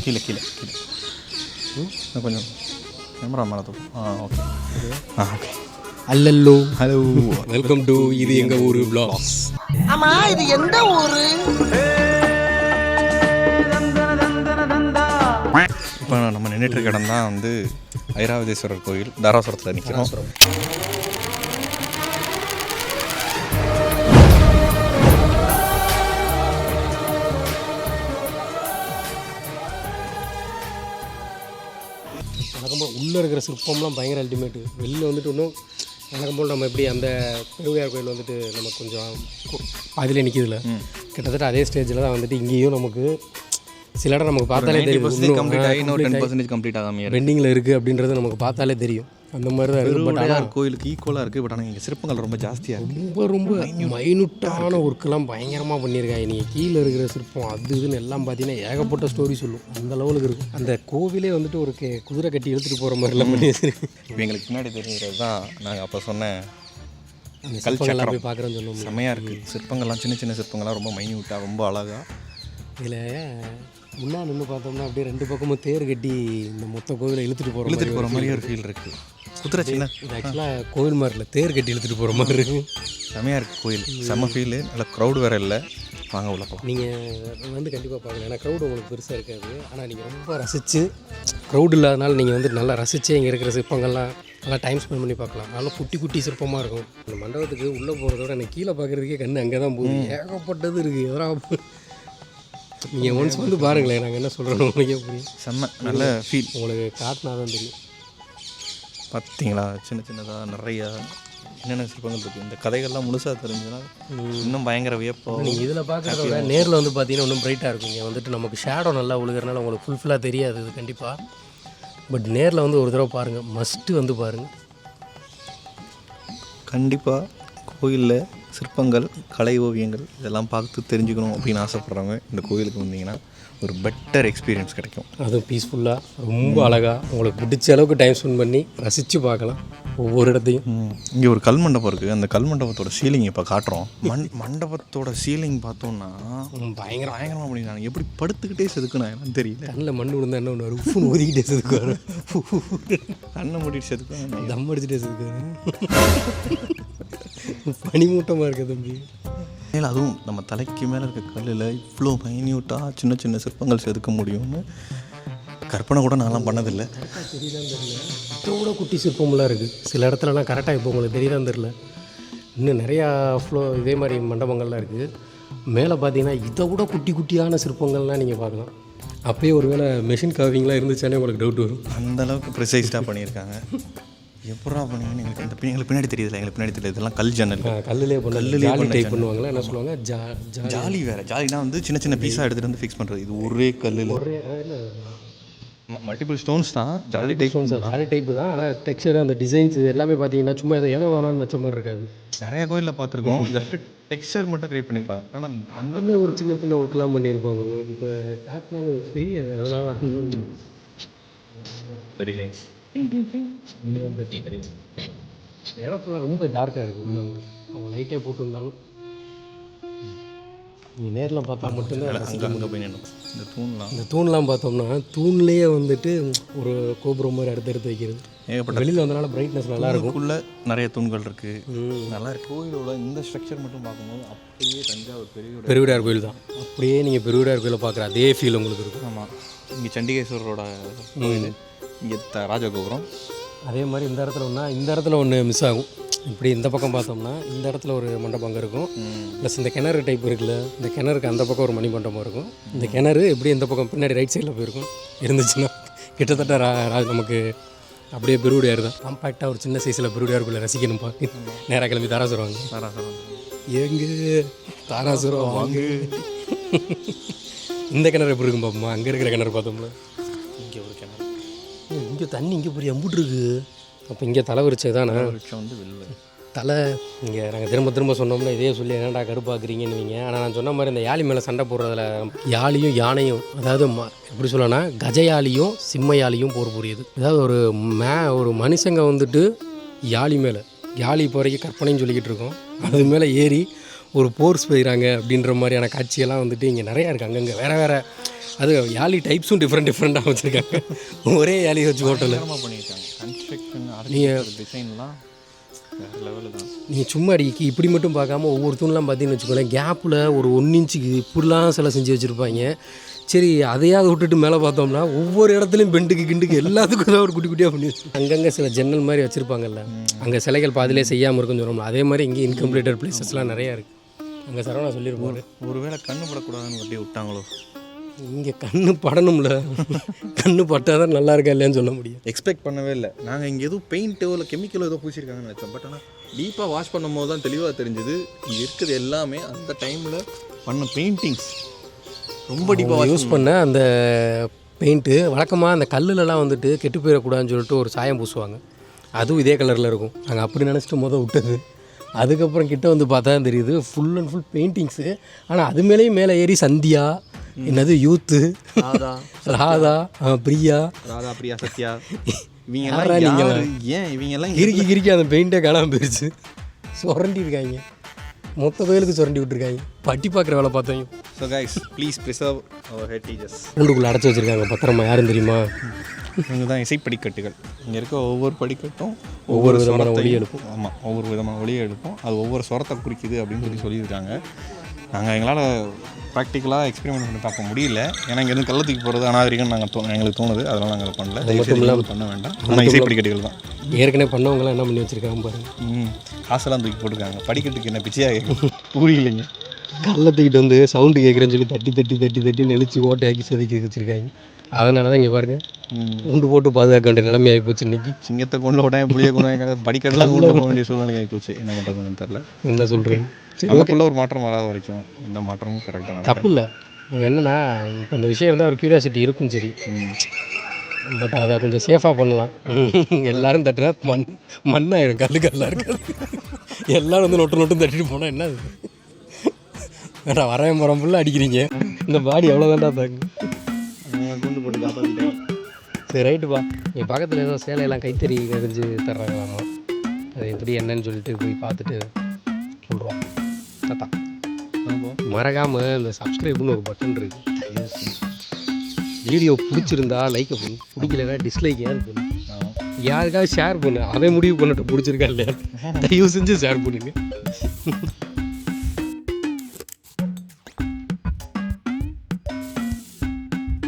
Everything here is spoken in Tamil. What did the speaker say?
கீழே கீழே கீழே கொஞ்சம் கேமரா மேலே தூக்கும். Okay okay. அல்லல்லோ ஹலோ, வெல்கம் டு இது எங்கள் ஊர் vlogs. ஆமா இது எந்த ஊரு? இப்போ நம்ம நின்றுட்டு இருக்க இடம் தான் வந்து ஐராவதீஸ்வரர் கோயில், தாராசுரத்தில் நிற்கிறோம். வழக்கம் போல் உள்ளே இருக்கிற சிற்பம்லாம் பயங்கர அல்டிமேட்டு. வெளியில் வந்துட்டு இன்னும் வழக்கம் போல் நம்ம எப்படி அந்த பெருவுடையார் கோயில் வந்துட்டு நம்ம கொஞ்சம் பாதிலே நிற்கிதுல, கிட்டத்தட்ட அதே ஸ்டேஜில் தான் வந்துட்டு இங்கேயும் நமக்கு சில இடம் நமக்கு பார்த்தாலே தெரியும் கம்ப்ளீட் ஆகி இன்னும் 10% கம்ப்ளீட் ஆகாமல் பெண்டிங்கில் இருக்குது அப்படின்றது நமக்கு பார்த்தாலே தெரியும். அந்த மாதிரி தான் இருக்குது. பட் ஆனால் கோயிலுக்கு ஈக்குவலாக இருக்குது. பட் ஆனால் இங்கே சிற்பங்கள் ரொம்ப ஜாஸ்தியாக இருக்குது. ரொம்ப மைனூட்டான ஒர்க்கெல்லாம் பயங்கரமாக பண்ணியிருக்காங்க. நீங்கள் கீழே இருக்கிற சிற்பம் அது இதுன்னு எல்லாம் பார்த்தீங்கன்னா ஏகப்பட்ட ஸ்டோரி சொல்லும். அந்த லெவலுக்கு இருக்கும். அந்த கோவிலே வந்துட்டு ஒரு குதிரை கட்டி இழுத்துட்டு போகிற மாதிரிலாம் பண்ணி வச்சிருக்கு. இப்போ எங்களுக்கு பின்னாடி தெரிகிறது தான் நாங்கள் அப்போ சொன்னேன் அந்த சிற்பங்கள்லாம் போய் பார்க்குறேன்னு சொன்னோம். செம்மையாக இருக்குது. சிற்பங்கள்லாம் சின்ன சின்ன சிற்பங்கள்லாம் ரொம்ப மைன்யூட்டாக ரொம்ப அழகாக. இதில் முன்னாள் நின்று பார்த்தோம்னா அப்படியே ரெண்டு பக்கமும் தேர் கட்டி இந்த மொத்த கோவிலை இழுத்துட்டு போகிற மாதிரி ஒரு ஃபீல் இருக்குது. குதிரை சின்ன இது ஆக்சுவலாக கோவில் மாதிரி இல்லை, தேர் கட்டி இழுத்துட்டு போகிற மாதிரி இருக்குது. செம்மையாக இருக்குது கோயில். செம்ம ஃபீலு. நல்ல க்ரௌடு வேறு இல்லை. வாங்க உள்ள போகலாம். நீங்கள் வந்து கண்டிப்பாக பார்க்கலாம். ஏன்னா க்ரௌடு உங்களுக்கு பெருசாக இருக்காது. ஆனால் நீங்கள் ரொம்ப ரசித்து, க்ரௌடு இல்லாதனால நீங்கள் வந்து நல்லா ரசித்து இங்கே இருக்கிற சிற்பங்கள்லாம் நல்லா டைம் ஸ்பெண்ட் பண்ணி பார்க்கலாம். நல்லா குட்டி குட்டி சிற்பமாக இருக்கும். அந்த மண்டபத்துக்கு உள்ளே போகிறதோட எனக்கு கீழே பார்க்குறதுக்கே கண்ணு அங்கே தான் போகுது. ஏகப்பட்டது இருக்குது. எதனா நீங்கள் ஒன்ஸ் வந்து பாருங்களேன், நாங்கள் என்ன சொல்கிறோம் உங்களுக்கே புரியும். செம்ம நல்ல ஃபீல். உங்களுக்கு காட்டினா தான் தெரியும். பார்த்தீங்களா, சின்ன சின்னதாக நிறையா என்னென்ன சிற்பங்கள் இருக்குது. இந்த கதைகள்லாம் முழுசாக தெரிஞ்சுன்னா இன்னும் பயங்கர வியப்போம். நீங்கள் இதில் பார்க்குறத விட நேரில் வந்து பார்த்தீங்கன்னா இன்னும் பிரைட்டாக இருக்கும். இங்கே வந்துட்டு நமக்கு ஷேடோ நல்லா விழுகிறனால உங்களுக்கு ஃபுல்ஃபில்லாக தெரியாது இது கண்டிப்பாக. பட் நேரில் வந்து ஒரு தடவை பாருங்கள், மஸ்ட்டு வந்து பாருங்கள். கண்டிப்பாக கோயிலில் சிற்பங்கள், கலை ஓவியங்கள் இதெல்லாம் பார்த்து தெரிஞ்சுக்கணும் அப்படின்னு ஆசைப்பட்றவங்க இந்த கோயிலுக்கு வந்தீங்கன்னா ஒரு பெட்டர் எக்ஸ்பீரியன்ஸ் கிடைக்கும். அதுவும் பீஸ்ஃபுல்லாக ரொம்ப அழகாக உங்களுக்கு பிடிச்ச அளவுக்கு டைம் ஸ்பெண்ட் பண்ணி ரசித்து பார்க்கலாம் ஒவ்வொரு இடத்தையும். இங்கே ஒரு கல் மண்டபம் இருக்குது. அந்த கல் மண்டபத்தோட சீலிங் இப்போ காட்டுறோம். மண்டபத்தோட சீலிங் பார்த்தோன்னா பயங்கரமாக பண்ணிடுறாங்க. எப்படி படுத்துக்கிட்டே செதுக்குனா என்னன்னு தெரியல. கண்ணில் மண் விழுந்தா என்ன ஒன்று உப்புன்னு ஊதிக்கிட்டே செதுக்குவாரு. கண்ணை மூடிட்டு செதுக்குவாங்க, தம் அடிச்சுட்டே செதுக்குவாரு. பனிமூட்டமாக இருக்குது தம்பி. மேலே அதுவும் நம்ம தலைக்கு மேலே இருக்க கல்லில் இவ்வளோ மைன்யூட்டாக சின்ன சின்ன சிற்பங்கள் செதுக்க முடியும்னு கற்பனை கூட நான்லாம் பண்ணதில்லை. தெரியுதான் தெரியல. இதோட குட்டி சிற்பம்லாம் இருக்குது சில இடத்துலலாம். கரெக்டாக இப்போ உங்களுக்கு தெரியுதான் தெரில. இன்னும் நிறையா இதே மாதிரி மண்டபங்கள்லாம் இருக்குது. மேலே பார்த்தீங்கன்னா இதை விட குட்டி குட்டியான சிற்பங்கள்லாம் நீங்கள் பார்க்கலாம். அப்போயே ஒரு வேளை மெஷின் காவிங்லாம் இருந்துச்சானே உங்களுக்கு டவுட் வரும். அந்தளவுக்கு ப்ரிசைஸ்டாக பண்ணியிருக்காங்க. எப்படா பண்ணீங்கன்னு எங்களுக்கு பின்னாடி தெரியுதுல. எங்களுக்கு பின்னாடி தெரியுது இதெல்லாம் கல் ஜன்னல். கல்லுலேயே டைப் பண்ணுவாங்களா, என்ன சொல்லுவாங்க, ஜாலி வேறு. ஜாலினா வந்து சின்ன சின்ன பீஸாக எடுத்துகிட்டு வந்து ஃபிக்ஸ் பண்ணுறது. இது ஒரே கல்லில் மல்டிபிள் ஸ்டோன்ஸ் தான். ஜாலி டைப்பு தான். ஆனால் டெக்ஸ்சர் அந்த டிசைன்ஸ் எல்லாமே பார்த்தீங்கன்னா சும்மா எதை எவ்வளோ வேணாலும் வச்ச மாதிரி இருக்காது. நிறைய கோயிலில் பார்த்துருக்கோம். ஜஸ்ட் டெக்ஸ்சர் மட்டும் க்ரியேட் பண்ணிப்பா. ஆனால் அங்கே ஒரு சின்ன சின்ன ஒர்க்லாம் பண்ணியிருப்பாங்க. இப்போ காட்டினாலும் சரி, அதெல்லாம் இடத்துல ரொம்ப டார்க்காக இருக்குது. அவங்க லைட்டே போட்டுருந்தாலும் நீங்கள் நேரில் பார்த்தா மட்டும்தான் அங்கே போய் நின்று இந்த தூண்லாம் பார்த்தோம்னா தூண்லேயே வந்துட்டு ஒரு கோபுரம் மாதிரி அடுத்தடுத்து வைக்கிறது. ஏகப்பட்ட வெளியில் வந்தனால பிரைட்னஸ் நல்லாயிருக்கும். உள்ளே நிறைய தூண்கள் இருக்குது. நல்லா இருக்குது. கோயிலோட இந்த ஸ்ட்ரக்சர் மட்டும் பார்க்கும்போது அப்படியே தஞ்சாவூர் பெருவுடையார் கோயில் தான். அப்படியே நீங்கள் பெருவுடையார் கோயிலை பார்க்குற அதே ஃபீல் உங்களுக்கு இருக்கும். ஆமாம். இங்கே சண்டிகேஸ்வரரோட கோயில், இங்கே ராஜகோபுரம். அதே மாதிரி இந்த இடத்துல ஒன்று மிஸ் ஆகும். இப்படி இந்த பக்கம் பார்த்தோம்னா இந்த இடத்துல ஒரு மண்டபம் அங்கே இருக்கும். ப்ளஸ் இந்த கிணறு டைப் இருக்குல்ல, இந்த கிணறுக்கு அந்த பக்கம் ஒரு மணி மண்டபம் இருக்கும். இந்த கிணறு எப்படி இந்த பக்கம் பின்னாடி ரைட் சைடில் போயிருக்கும். இருந்துச்சுன்னா கிட்டத்தட்ட நமக்கு அப்படியே பெருவுடையார் தான். காம்பேக்டாக ஒரு சின்ன சைஸில் பெருவுடையாருக்குள்ளே ரசிக்கணும். பார்க்க நேராக கிளம்பி தாராசுரம் வாங்க. எங்கே தாராசுரம் வாங்க. இந்த கிணறு எப்படி இருக்கும் பார்ப்போமா? அங்கே இருக்கிற கிணறு பார்த்தோம்ல, இங்கே ஒரு கிணறு. இங்கே தண்ணி இங்கே போய் அம்புட்டு இருக்குது. அப்போ இங்கே தலை விரிச்சது தானே வந்து வெளில தலை. இங்கே நாங்கள் திரும்ப சொன்னோம்னா இதே சொல்லி என்னடா கருப்பாக்குறீங்கன்னுவீங்க. ஆனால் நான் சொன்ன மாதிரி இந்த யாழி மேலே சண்டை போடுறதுல யாழியும் யானையும், அதாவது எப்படி சொல்லனா, கஜ யாழியும் சிம்ம யாழியும் போர் புரியுது. அதாவது ஒரு மனுஷங்க வந்துட்டு யாழி மேலே, யாழி இப்போ வரைக்கும் கற்பனைன்னு சொல்லிக்கிட்டு இருக்கோம், அது மேலே ஏறி ஒரு போர்ஸ் போயிறாங்க அப்படின்ற மாதிரியான காட்சியெல்லாம் வந்துட்டு இங்கே நிறையா இருக்குது. அங்கங்கே வேறு அது யாழி டைப்ஸும் டிஃப்ரெண்ட்டாக வச்சுருக்காங்க. ஒரே யாழி வச்சு ஹோட்டலில் பண்ணியிருக்காங்க. கன்ஸ்ட்ரக்ஷன் நீங்கள் டிசைன்லாம் வேறு லெவலில் தான். நீங்கள் சும்மா அடிக்கி இப்படி மட்டும் பார்க்காம ஒவ்வொரு தூண்லாம் பார்த்தீங்கன்னு வச்சுக்கோங்களேன், கேப்பில் ஒரு 1 இன்ச்சுக்கு இப்படிலாம் சிலை செஞ்சு வச்சுருப்பாங்க. சரி அதையாவது விட்டுட்டு மேலே பார்த்தோம்னா ஒவ்வொரு இடத்துலையும் பெண்டுக்கு கிண்டுக்கு எல்லாத்துக்கும் தான் ஒரு குட்டி குட்டியாக பண்ணி வச்சு அங்கங்கே சில ஜன்னல் மாதிரி வச்சுருப்பாங்கல்ல, அங்கே சிலைகள் பாதிலே செய்யாமல் இருக்குன்னு சொல்லுவோம்ல, அதே மாதிரி இங்கே இன்கம்ப்ளீட்டட் பிளேசஸ்லாம் நிறையா இருக்குது. அங்கே சரவணா சொல்லியிருப்பாரு, ஒருவேளை கண்ணு படக்கூடாதுன்னு வட்டி விட்டாங்களோ. இங்கே கண்ணு படணும்ல, கண்ணு பட்டால் தான் நல்லா இருக்கா இல்லையான்னு சொல்ல முடியும். எக்ஸ்பெக்ட் பண்ணவே இல்லை. நாங்கள் இங்கே எதுவும் பெயிண்ட்டோ இல்லை கெமிக்கலோ ஏதோ பூசியிருக்காங்கன்னு வச்சோம். பட் ஆனால் டீப்பாக வாஷ் பண்ணும் போது தான் தெளிவாக தெரிஞ்சுது இங்கே இருக்குது எல்லாமே அந்த டைமில் பண்ண பெயிண்டிங்ஸ். ரொம்ப டீப்பாக யூஸ் பண்ண அந்த பெயிண்ட்டு வழக்கமாக அந்த கல்லுலலாம் வந்துட்டு கெட்டு போயிடக்கூடாதுன்னு சொல்லிட்டு ஒரு சாயம் பூசுவாங்க. அதுவும் இதே கலரில் இருக்கும். நாங்கள் அப்படி நினச்சிட்டு விட்டது. அதுக்கப்புறம் கிட்ட வந்து பார்த்தா தான் தெரியுது ஃபுல் அண்ட் ஃபுல் பெயிண்டிங்ஸு. ஆனால் அது மேலேயும் மேலே ஏறி சந்தியா, என்னது யூத்து, ராதா, பிரியா, சத்யா, இவங்கெல்லாம் கிறுக்கி அந்த பெயிண்டே காணாமல் போயிடுச்சு. சுரண்டி இருக்காங்க, மொத்த கோயிலுக்கு சுரண்டி விட்டுருக்காங்க. பட்டி பார்க்குற வேலை பார்த்தோம். So guys please preserve our heritages. கூண்டுக்குள்ளே அடைச்சி வச்சுருக்காங்க பத்திரமா. யாரும் தெரியுமா? இவங்க தான் இசை படிக்கட்டுகள். இங்கே இருக்க ஒவ்வொரு படிக்கட்டும் ஒவ்வொரு விதமான ஒளி எழுப்பும். ஆமாம், ஒவ்வொரு விதமான ஒளியை எழுப்பும். அது ஒவ்வொரு சுரத்தை குறிக்குது அப்படின்னு சொல்லியிருக்காங்க. நாங்கள் எங்களால் ப்ராக்டிக்கலாக எக்ஸ்பெரிமெண்ட் பண்ணி பார்க்க முடியல. ஏன்னா இங்கே எதுவும் கள்ளத்துக்கு போகிறது அநாகரிகம் எங்களுக்கு தோணுது. அதனால் நாங்கள் அதை பண்ணல. தயவுசெய்து பண்ண வேண்டாம். ஆனால் இசை படிக்கட்டுகள் தான். ஏற்கனவே பண்ணவங்களாம் என்ன பண்ணி வச்சுருக்காங்க பாருங்க. காசெல்லாம் தூக்கி போட்டுருக்காங்க. படிக்கட்டுக்கு என்ன பிச்சையாக கேட்கும் புரியலைங்க. கள்ளத்துக்கிட்டு வந்து சவுண்டு கேட்குறேன்னு சொல்லி தட்டி தட்டி தட்டி தட்டி நெளிச்சு ஓட்டையாக்கி செதுக்கி வச்சுருக்காங்க. அதனால தான் இங்கே பாருங்கள் உண்டு போட்டு பாதுகாக்க வேண்டிய நிலைமை ஆகி போச்சு. இன்றைக்கி சிங்கத்தை கொண்டு விட புளியை கொண்டு படிக்கட்டெல்லாம் கொண்டு போக வேண்டிய சூழ்நிலை ஆகி போச்சு. என்ன பண்ணுறதுன்னு தெரில. என்ன சொல்கிறீங்க? நமக்குள்ள ஒரு மாற்றம் வராத வரைக்கும் எந்த மாற்றமும் கரெக்டாக தப்பு இல்லை. என்னென்னா இப்போ இந்த விஷயம் வந்து ஒரு க்யூரியாசிட்டி இருக்கும். சரி, பட் அதை கொஞ்சம் சேஃபாக பண்ணலாம். எல்லோரும் தட்டுனா மண்ணாயிடும், கல்லாக இருக்காது. எல்லோரும் வந்து நொட்டு தட்டிட்டு போனால் என்ன வேண்டா வரேன் மரம் ஃபுல்லாக அடிக்கிறீங்க. இந்த பாடி எவ்வளோதான்டா தாங்க கொண்டு போட்டு காப்பாற்றிட்டேன். சரி ரைட்டுப்பா. என் பக்கத்தில் ஏதோ சேலையெல்லாம் கைத்தறி நெறிஞ்சு தர்றாங்களாமா. அது எப்படி என்னன்னு சொல்லிட்டு போய் பார்த்துட்டு சொல்கிறோம். அதான் மறக்காமல் இந்த சப்ஸ்கிரைப்னு ஒரு பட்டன் இருக்குது. வீடியோ பிடிச்சிருந்தா லைக்கை பண்ணு, பிடிக்கலன்னா டிஸ்லைக் யாரு பண்ணு, யாருக்காவது ஷேர் பண்ணு. அவன் முடிவு பண்ணிட்டு பிடிச்சிருக்கா இல்லையா, தயவு செஞ்சு ஷேர் பண்ணுங்க.